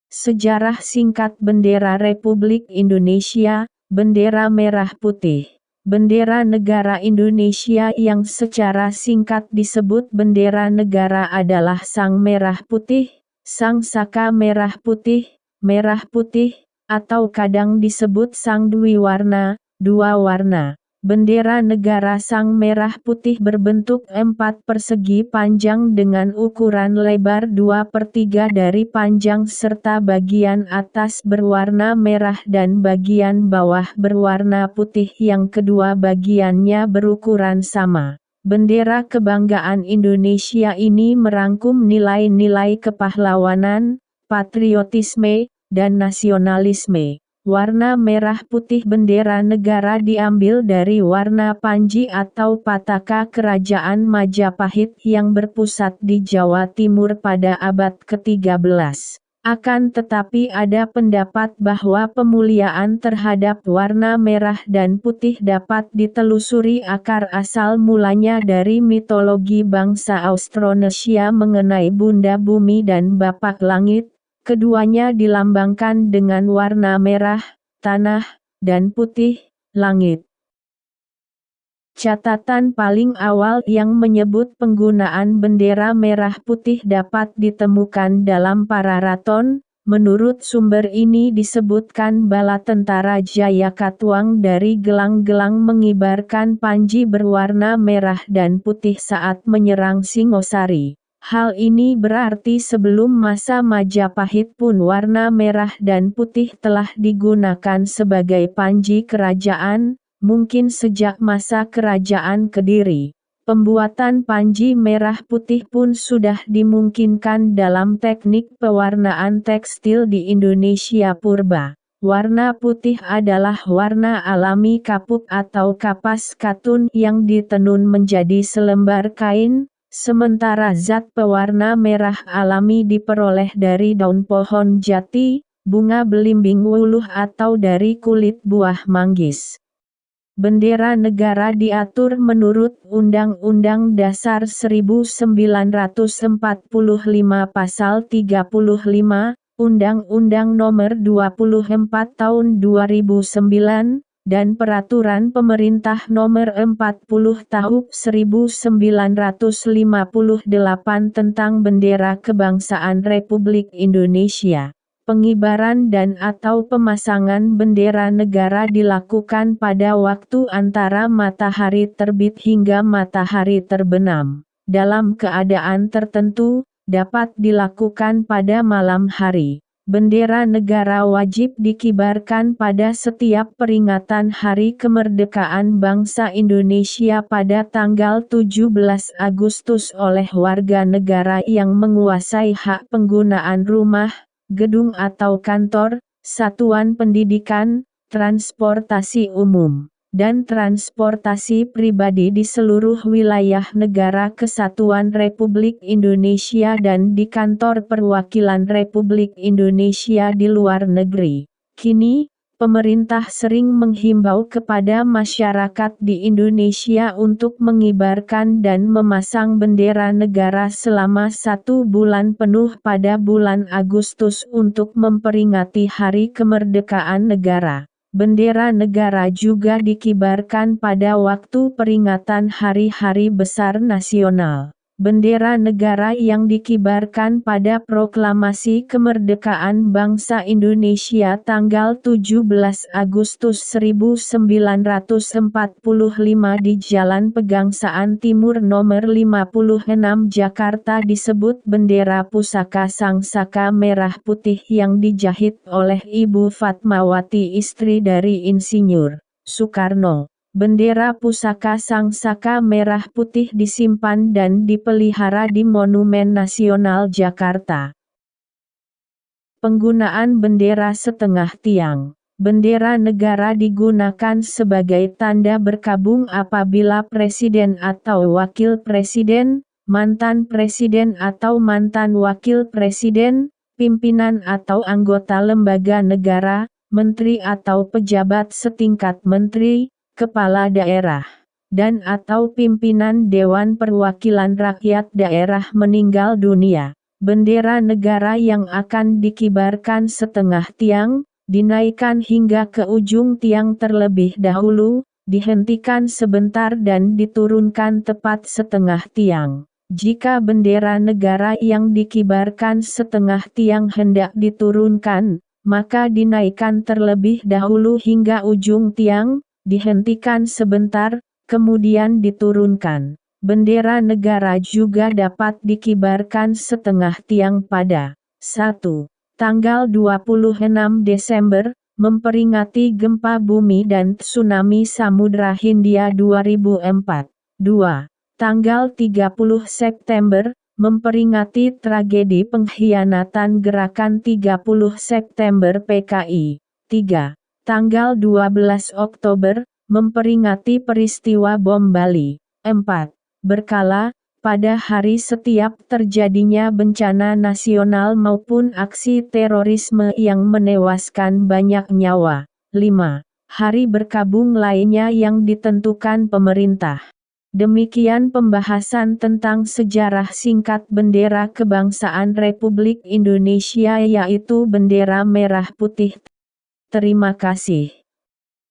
Sejarah singkat Bendera Republik Indonesia, bendera merah putih. Bendera negara Indonesia yang secara singkat disebut bendera negara adalah Sang Merah Putih, Sang Saka Merah Putih, atau kadang disebut Sang Dwiwarna, dua warna. Bendera negara Sang Merah Putih berbentuk 4 persegi panjang dengan ukuran lebar 2/3 dari panjang serta bagian atas berwarna merah dan bagian bawah berwarna putih yang kedua bagiannya berukuran sama. Bendera kebanggaan Indonesia ini merangkum nilai-nilai kepahlawanan, patriotisme, dan nasionalisme. Warna merah putih bendera negara diambil dari warna panji atau pataka Kerajaan Majapahit yang berpusat di Jawa Timur pada abad ke-13. Akan tetapi ada pendapat bahwa pemuliaan terhadap warna merah dan putih dapat ditelusuri akar asal mulanya dari mitologi bangsa Austronesia mengenai Bunda Bumi dan Bapak Langit. Keduanya dilambangkan dengan warna merah, tanah, dan putih, langit. Catatan paling awal yang menyebut penggunaan bendera merah putih dapat ditemukan dalam Pararaton. Menurut sumber ini disebutkan bala tentara Jayakatwang dari gelang-gelang mengibarkan panji berwarna merah dan putih saat menyerang Singosari. Hal ini berarti sebelum masa Majapahit pun warna merah dan putih telah digunakan sebagai panji kerajaan, mungkin sejak masa kerajaan Kediri. Pembuatan panji merah putih pun sudah dimungkinkan dalam teknik pewarnaan tekstil di Indonesia purba. Warna putih adalah warna alami kapuk atau kapas katun yang ditenun menjadi selembar kain. Sementara zat pewarna merah alami diperoleh dari daun pohon jati, bunga belimbing wuluh atau dari kulit buah manggis. Bendera negara diatur menurut Undang-Undang Dasar 1945 Pasal 35, Undang-Undang Nomor 24 Tahun 2009, dan Peraturan Pemerintah Nomor 40 Tahun 1958 tentang Bendera Kebangsaan Republik Indonesia. Pengibaran dan atau pemasangan bendera negara dilakukan pada waktu antara matahari terbit hingga matahari terbenam. Dalam keadaan tertentu, dapat dilakukan pada malam hari. Bendera negara wajib dikibarkan pada setiap peringatan Hari Kemerdekaan Bangsa Indonesia pada tanggal 17 Agustus oleh warga negara yang menguasai hak penggunaan rumah, gedung atau kantor, satuan pendidikan, transportasi umum, dan transportasi pribadi di seluruh wilayah negara kesatuan Republik Indonesia dan di kantor perwakilan Republik Indonesia di luar negeri. Kini, pemerintah sering menghimbau kepada masyarakat di Indonesia untuk mengibarkan dan memasang bendera negara selama 1 bulan penuh pada bulan Agustus untuk memperingati Hari Kemerdekaan Negara. Bendera negara juga dikibarkan pada waktu peringatan hari-hari besar nasional. Bendera negara yang dikibarkan pada Proklamasi Kemerdekaan Bangsa Indonesia tanggal 17 Agustus 1945 di Jalan Pegangsaan Timur Nomor 56 Jakarta disebut bendera pusaka Sang Saka Merah Putih yang dijahit oleh Ibu Fatmawati istri dari Insinyur Soekarno. Bendera pusaka Sang Saka Merah Putih disimpan dan dipelihara di Monumen Nasional Jakarta. Penggunaan bendera setengah tiang. Bendera negara digunakan sebagai tanda berkabung apabila presiden atau wakil presiden, mantan presiden atau mantan wakil presiden, pimpinan atau anggota lembaga negara, menteri atau pejabat setingkat menteri, kepala daerah, dan atau pimpinan Dewan Perwakilan Rakyat daerah meninggal dunia. Bendera negara yang akan dikibarkan setengah tiang, dinaikkan hingga ke ujung tiang terlebih dahulu, dihentikan sebentar dan diturunkan tepat setengah tiang. Jika bendera negara yang dikibarkan setengah tiang hendak diturunkan, maka dinaikkan terlebih dahulu hingga ujung tiang, dihentikan sebentar, kemudian diturunkan. Bendera negara juga dapat dikibarkan setengah tiang pada 1. Tanggal 26 Desember, memperingati gempa bumi dan tsunami Samudra Hindia 2004. 2. Tanggal 30 September, memperingati tragedi pengkhianatan Gerakan 30 September PKI. 3. Tanggal 12 Oktober, memperingati peristiwa bom Bali. 4. Berkala, pada hari setiap terjadinya bencana nasional maupun aksi terorisme yang menewaskan banyak nyawa. 5. Hari berkabung lainnya yang ditentukan pemerintah. Demikian pembahasan tentang sejarah singkat bendera kebangsaan Republik Indonesia, yaitu bendera merah putih. Terima kasih.